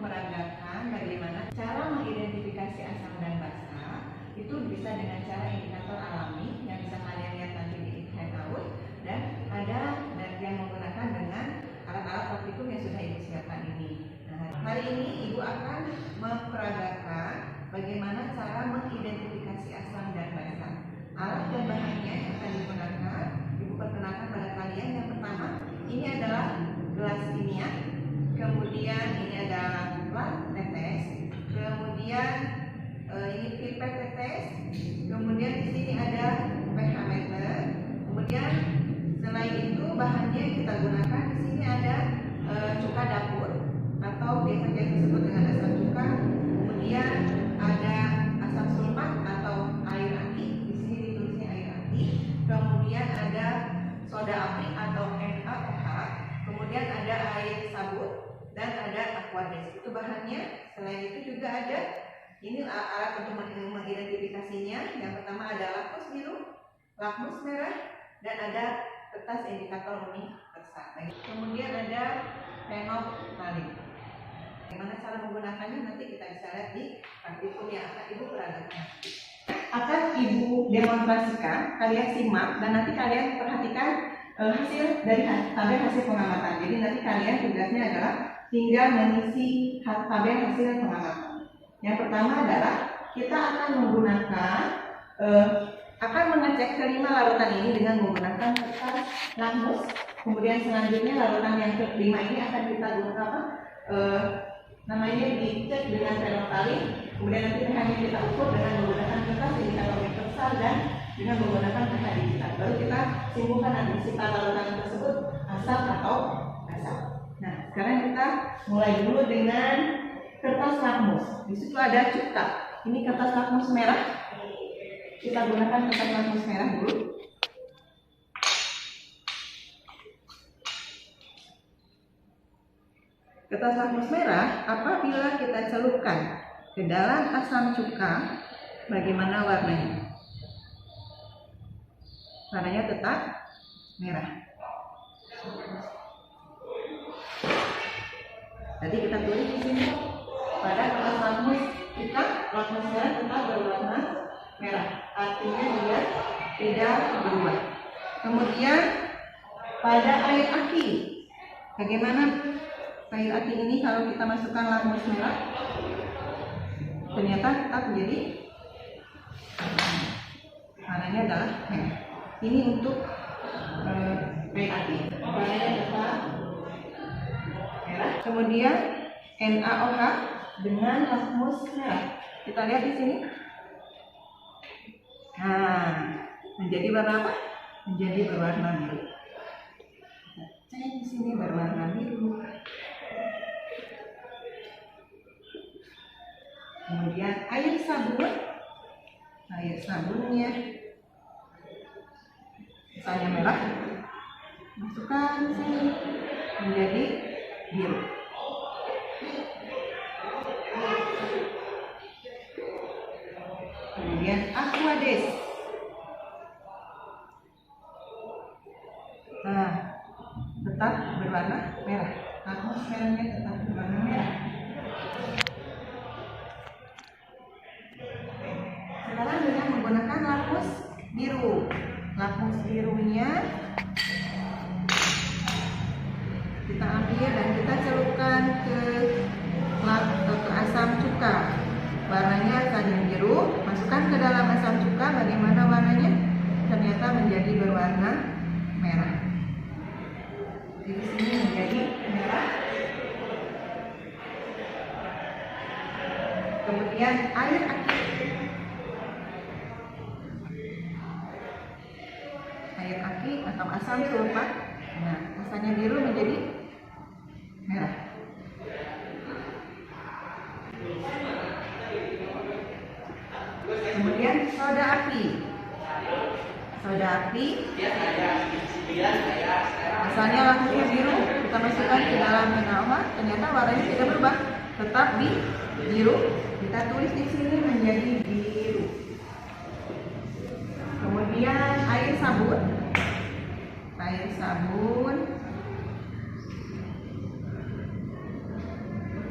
memperagakan bagaimana cara mengidentifikasi asam dan basa. Itu bisa dengan cara indikator alami yang bisa kalian lihat nanti di handout, dan ada yang menggunakan dengan alat-alat praktikum yang sudah ibu siapkan ini. Nah, hari ini ibu akan memperagakan bagaimana cara mengidentifikasi asam dan basa. Alat dan bahannya yang akan digunakan, ibu perkenalkan pada kalian. Yang pertama, ini adalah gelas kimia, kemudian ini adalah plat tetes, kemudian ini pipet tetes, kemudian di sini ada pH meter, kemudian selain itu bahannya yang kita gunakan di sini ada cuka dapur atau biasa kita sebut dengan asam cuka, kemudian ada asam sulfat atau air aki, di sini ditulisnya air aki, kemudian ada soda api atau NaOH, kemudian ada air sabun dan ada aquades. Itu bahannya. Selain itu juga ada ini alat untuk mengidentifikasinya. Yang pertama ada lakmus biru, lakmus merah, dan ada kertas indikator universal. Kemudian ada fenolphthalein. Bagaimana cara menggunakannya nanti kita bisa lihat di praktikum yang akan ibu peragakan. Akan ibu demonstrasikan, kalian simak dan nanti kalian perhatikan hasil dari tabel hasil pengamatan. Jadi nanti kalian tugasnya adalah tinggal mengisi tabel hasil pengamatan. Yang pertama adalah kita akan menggunakan akan mengecek kelima larutan ini dengan menggunakan kertas lakmus. Kemudian selanjutnya larutan yang kelima ini akan kita gunakan namanya dicek dengan fenolphthalein. Kemudian nanti hanya kita ukur dengan menggunakan kertas indikator universal dan dengan menggunakan pH digital. Baru kita simpulkan nanti larutan tersebut asam atau basa. Nah, sekarang kita mulai dulu dengan kertas lakmus. Di situ ada cuka. Ini kertas lakmus merah. Kita gunakan kertas lakmus merah dulu. Kertas lakmus merah apabila kita celupkan ke dalam asam cuka, bagaimana warnanya? Warnanya tetap merah. Jadi kita tulis di sini pada kertas lakmus kita lakmus merah tetap berwarna merah. Artinya dia tidak berubah. Kemudian pada air aki, bagaimana air aki ini kalau kita masukkan lakmus merah? Ternyata tetap menjadi warnanya adalah merah. Ini untuk air aki, warnanya tetap merah. Kemudian NaOH dengan lakmus merah. Kita lihat di sini. Nah, menjadi warna apa? Menjadi berwarna biru. Cek di sini berwarna biru. Kemudian air sabunnya misalnya merah, masukkan di sini menjadi biru. Kemudian aquades. Nah, tetap berwarna merah. Lakmus merahnya tetap berwarna merah. Sekarang dengan menggunakan lakmus biru. Lakmus birunya kita ambil dan kita celupkan ke asam cuka. Warnanya tadi biru, masukkan ke dalam asam cuka. Bagaimana warnanya? Ternyata menjadi berwarna merah. Di sini menjadi merah. Kemudian air aki. Air aki atau asam sulfat. Nah, asalnya biru menjadi merah. Kemudian soda api. Soda api asalnya lakmusnya biru, kita masukkan ke dalam NaOH, ternyata warnanya tidak berubah, tetap di biru. Kita tulis di sini menjadi biru. Kemudian air sabun.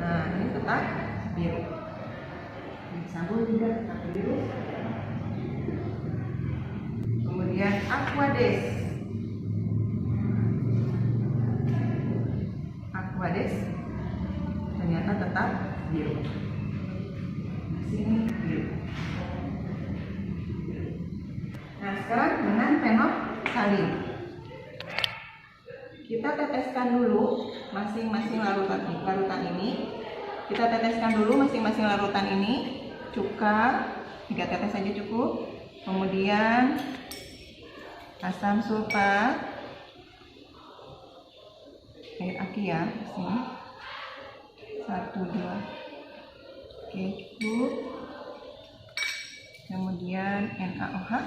Nah, ini tetap biru. Sabun juga tetap biru. Kemudian Aquades. Aquades ternyata tetap biru. Sini biru. Nah, sekarang dengan fenolftalin. Kita teteskan dulu masing-masing larutan ini. Kita teteskan dulu masing-masing larutan ini. Cuka 3 tetes saja cukup. Kemudian asam sulfat, air aki ya, sini 1, 2, oke cukup. Kemudian NaOH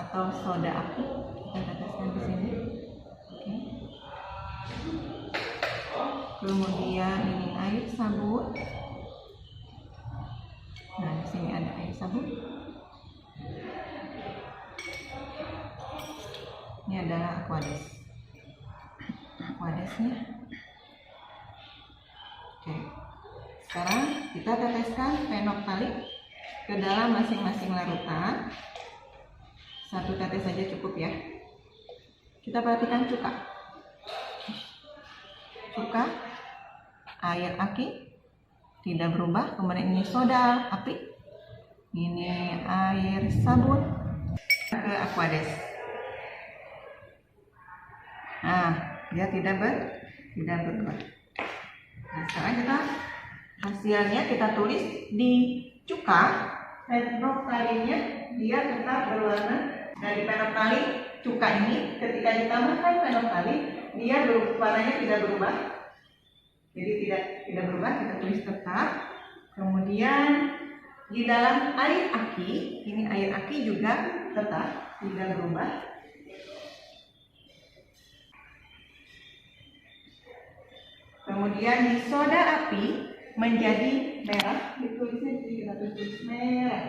atau soda aki kita teteskan di sini. Oke. Kemudian ini air sabun. Nah, di sini ada air sabun. Ini adalah Aquades. Aquadesnya. Oke. Sekarang kita teteskan fenolftalin ke dalam masing-masing larutan. 1 tetes saja cukup ya. Kita perhatikan cuka. Cuka, air aki tidak berubah. Kemudian ini soda api. Ini air sabun. Ke Aquades. Nah, dia tidak berubah. Nah, sekarang hasilnya kita tulis di cuka. Fenolftalinnya dia tetap berwarna dari fenolftalin cuka ini. Ketika ditambahkan fenolftalin, dia warnanya tidak berubah. Jadi tidak berubah, kita tulis tetap. Kemudian di dalam air aki, ini air aki juga tetap tidak berubah. Kemudian di soda api menjadi merah, ditulisnya jadi kita tulis merah.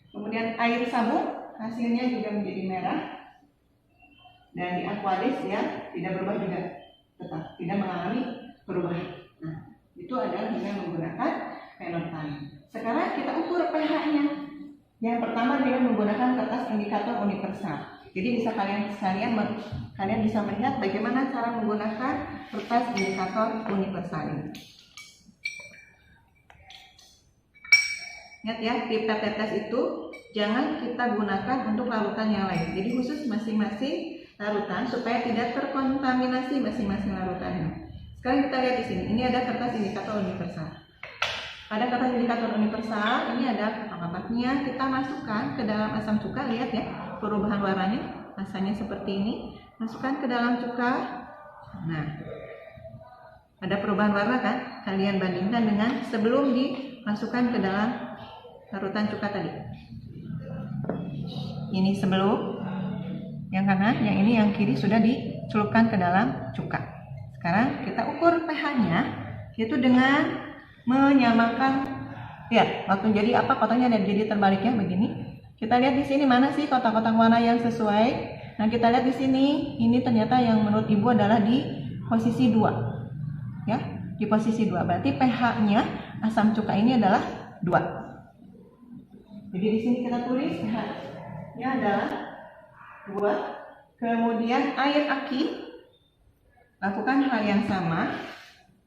Kemudian air sabun hasilnya juga menjadi merah. Dan di Aquades ya tidak berubah juga, tetap tidak mengalami perubahan. Nah, itu adalah dengan menggunakan fenolftalin. Sekarang kita ukur pH-nya. Yang pertama dengan menggunakan kertas indikator universal. Jadi bisa kalian bisa melihat bagaimana cara menggunakan kertas indikator universal ini. Ingat ya, kita tetes itu jangan kita gunakan untuk larutan yang lain. Jadi khusus masing-masing larutan supaya tidak terkontaminasi masing-masing larutannya. Sekarang kita lihat di sini. Ini ada kertas indikator universal. Pada kertas indikator universal ini ada alamatnya. Kita masukkan ke dalam asam cuka. Lihat ya perubahan warnanya. Rasanya seperti ini. Masukkan ke dalam cuka. Nah, ada perubahan warna kan? Kalian bandingkan dengan sebelum dimasukkan ke dalam larutan cuka tadi. Ini sebelum, yang kanan, yang ini yang kiri sudah dicelupkan ke dalam cuka. Sekarang kita ukur pH-nya, yaitu dengan menyamakan, ya, waktu jadi apa kotaknya dan jadi terbaliknya begini. Kita lihat di sini mana sih kotak-kotak warna yang sesuai. Nah, kita lihat di sini, ini ternyata yang menurut Ibu adalah di posisi 2. Ya, di posisi 2. Berarti pH-nya asam cuka ini adalah 2. Jadi di sini kita tulis pH-nya adalah 2. Kemudian air aki, lakukan hal yang sama.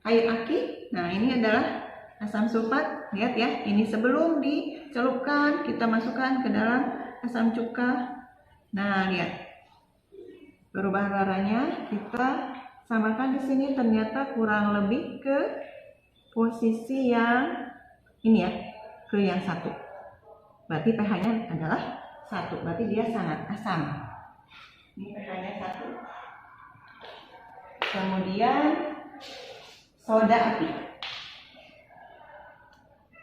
Air aki, nah ini adalah asam sulfat. Lihat ya, ini sebelum dicelupkan kita masukkan ke dalam asam cuka. Nah, lihat perubahan warnanya. Kita samakan di sini, ternyata kurang lebih ke posisi yang ini ya, ke yang 1. Berarti pH-nya adalah 1. Berarti dia sangat asam. Ini pH-nya 1. Kemudian soda api.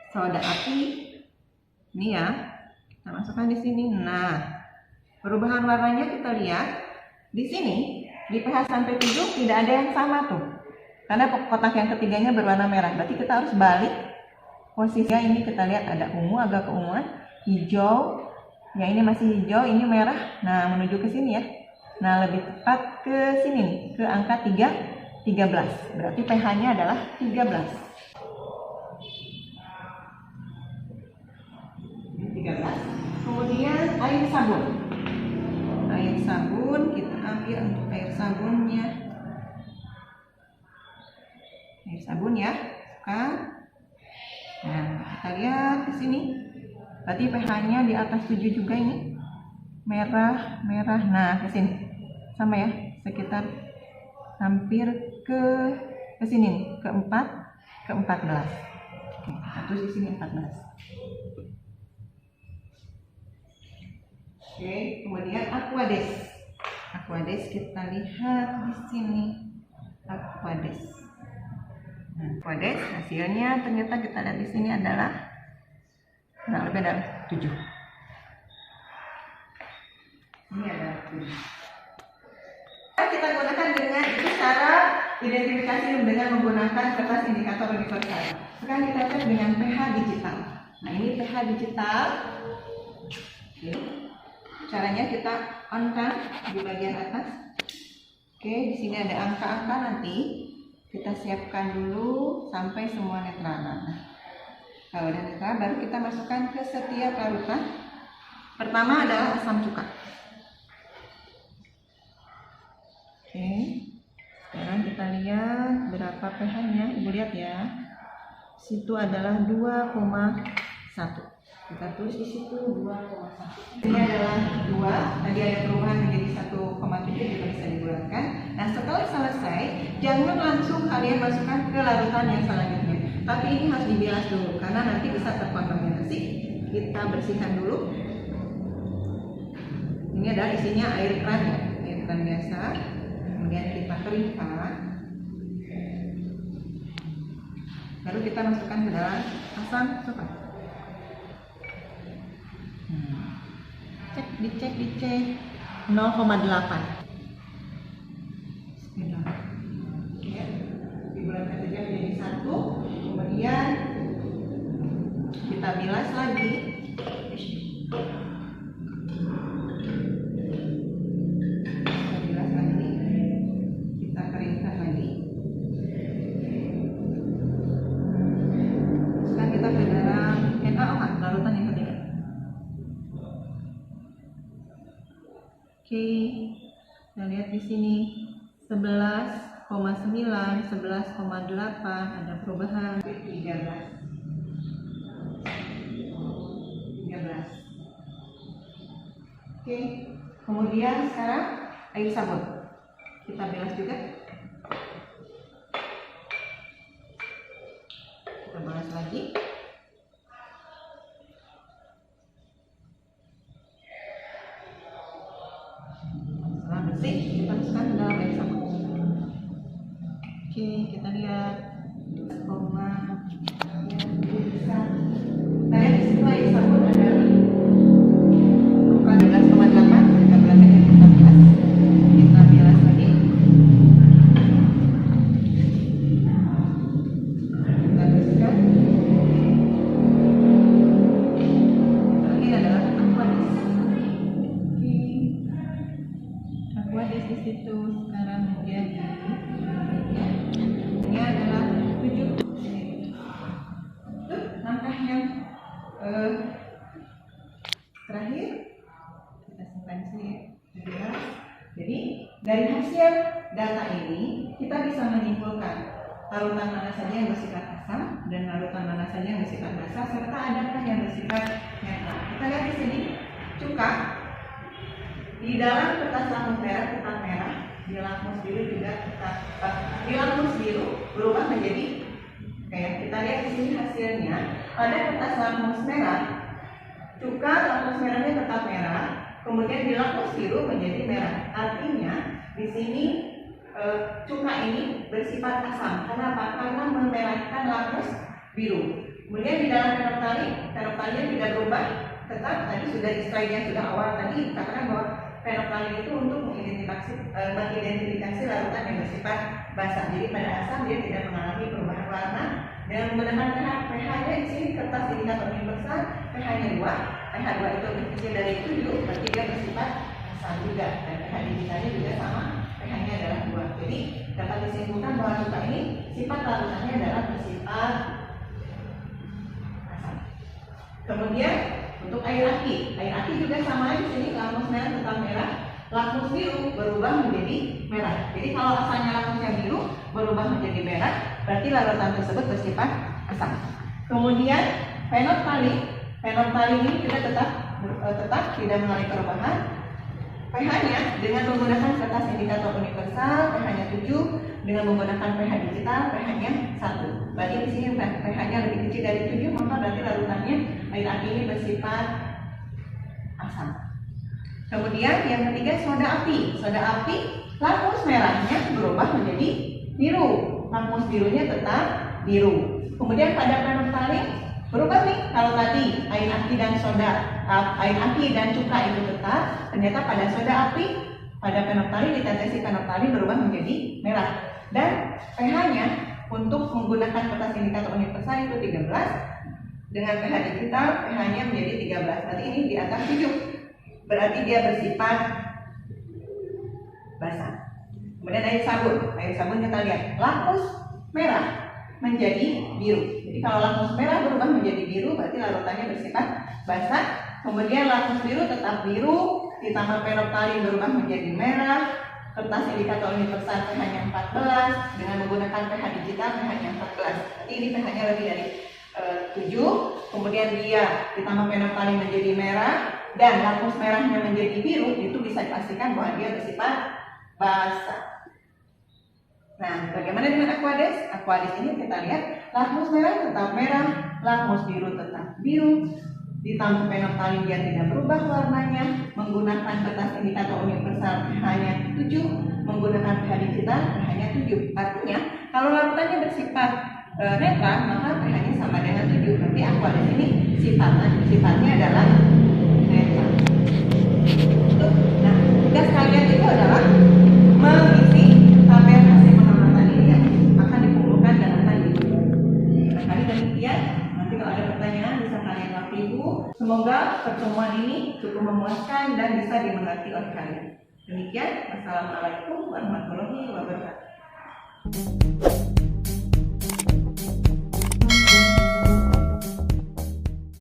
Soda api ini ya, kita masukkan di sini. Nah, perubahan warnanya kita lihat di sini di pH sampai 7 tidak ada yang sama tuh. Karena kotak yang ketiganya berwarna merah. Berarti kita harus balik posisinya. Ini kita lihat ada ungu, agak keunguan, hijau. Yang ini masih hijau, ini merah. Nah, menuju ke sini ya. Nah, lebih tepat ke sini nih, ke angka 13. Berarti pH-nya adalah 13. Kemudian air sabun. Air sabun kita ambil untuk air sabunnya. Air sabun ya. Nah, kita lihat di sini. Berarti pH-nya di atas 7 juga ini. Merah. Nah, ke sini. Sama ya, sekitar hampir ke sini nih, ke 14. Oke, kita tulis di sini 14. Oke, kemudian Aquades. Aquades kita lihat di sini. Aquades. Nah, Aquades hasilnya ternyata kita lihat di sini adalah kurang lebih ada 7. Ini adalah 7. Kita gunakan dengan itu cara identifikasi dengan menggunakan kertas indikator universal. Sekarang kita cek dengan pH digital. Nah, ini pH digital. Oke. Caranya kita on-kan di bagian atas. Oke, di sini ada angka-angka, nanti kita siapkan dulu sampai semua netral. Nah, kalau udah netral baru kita masukkan ke setiap larutan. Pertama adalah asam cuka. Oke, sekarang kita lihat berapa pH-nya. Ibu lihat ya, situ adalah 2,1. Kita tulis di situ 2,1. Ini adalah 2. Tadi ada perubahan menjadi 1,7 juga bisa digunakan. Nah, setelah selesai, jangan langsung kalian masukkan ke larutan yang selanjutnya. Tapi ini harus dibilas dulu karena nanti bisa terkontaminasi. Kita bersihkan dulu. Ini adalah isinya air keran ya, air keran biasa. Kemudian kita keringkan, baru kita masukkan ke dalam asam cuka. Dicek 0,8. Dibulatkan saja menjadi 1. Kemudian kita bilas lagi. Oke, kita lihat di sini 11,9, 11,8 ada perubahan 13. Oke, kemudian sekarang air sabun kita bilas juga. Kita bilas lagi. Kita masukkan ke dalam air sabun. Oke, kita lihat kita lihat di situ air sabun ada 14,8. Kita bilas lagi, kita bilas lagi. Kita bersihkan. Ini adalah Aquades. Aquades di situ sekarang menjadi ini adalah 7. Itu langkah yang terakhir kita simpan di sini ya. Jadi dari hasil data ini kita bisa menyimpulkan larutan mana saja yang bersifat asam dan larutan mana saja yang bersifat basa serta adakah yang bersifat netral. Kita lihat di sini cuka. Di dalam kertas lakmus merah tetap merah, di lakmus biru juga tetap di lakmus biru berubah menjadi kayak kita lihat di sini hasilnya pada kertas lakmus merah, cuka lakmus merahnya tetap merah, kemudian di lakmus biru menjadi merah. Artinya di sini cuka ini bersifat asam. Kenapa? Karena memerahkan lakmus biru. Kemudian di dalam fenolftalein tidak berubah, tetap tadi sudah di slide yang sudah awal tadi dikatakan bahwa fenolftalein itu untuk mengidentifikasi larutan yang bersifat basa. Jadi pada asam dia tidak mengalami perubahan warna. Dengan menggunakan pH-nya di sini kertas indikator universal pH-nya 2. pH 2 itu lebih kecil dari 7, berarti dia bersifat asam juga. Dan pH digitalnya juga sama, pH-nya adalah 2. Jadi dapat disimpulkan bahwa cuka ini sifat larutannya adalah bersifat asam. Kemudian Untuk air aki juga sama di sini, lakmus merah tetap merah, lakmus biru berubah menjadi merah. Jadi kalau asalnya lakmusnya biru berubah menjadi merah, berarti larutan tersebut bersifat asam. Kemudian fenolftalin ini juga tetap tidak mengalami perubahan. pH-nya dengan menggunakan kertas indikator universal, pH-nya 7, dengan menggunakan pH digital, pH-nya 1. Berarti di sini pH-nya lebih kecil dari 7, maka berarti larutannya air aki ini bersifat asam. Kemudian yang ketiga soda api. Soda api, lakmus merahnya berubah menjadi biru, lakmus birunya tetap biru. Kemudian pada fenolftalin berubah nih, kalau tadi air aki dan cuka itu tetap, ternyata pada soda api, pada fenolftalin, ditetesi fenolftalin berubah menjadi merah. Dan pH-nya untuk menggunakan kertas indikator universal itu 13, dengan pH digital pH-nya menjadi 13. Berarti ini di atas 7, berarti dia bersifat basah. Kemudian air sabun kita lihat, lakmus merah menjadi biru. Jadi kalau lakmus merah berubah menjadi biru, berarti larutannya bersifat basah. Kemudian lakmus biru tetap biru, ditambah fenolftalin berubah menjadi merah, kertas indikator universal pH-nya 14, dengan menggunakan pH digital pH-nya 14. Jadi ini pH-nya lebih dari 7. Kemudian dia ditambah fenolftalin menjadi merah dan lakmus merahnya menjadi biru, itu bisa dipastikan bahwa dia bersifat basah. Nah, bagaimana dengan Aquades? Aquades ini kita lihat, lakmus merah tetap merah, lakmus biru tetap biru, ditambah fenolftalin dia tidak berubah warnanya, menggunakan kertas indikator universal pH-nya 7, menggunakan pH digital pH-nya 7. Artinya, kalau larutannya bersifat netral, maka pH-nya sama dengan 7. Berarti Aquades ini sifatnya adalah netral. Nah, tugas kalian itu adalah mengisi tabel hasil pengamatan ini yang akan dikumpulkan dalam tadi. Barangkali demikian. Nanti kalau ada pertanyaan bisa kalian waktu ibu. Semoga pertemuan ini cukup memuaskan dan bisa dimengerti oleh kalian. Demikian. Wassalamualaikum warahmatullahi wabarakatuh.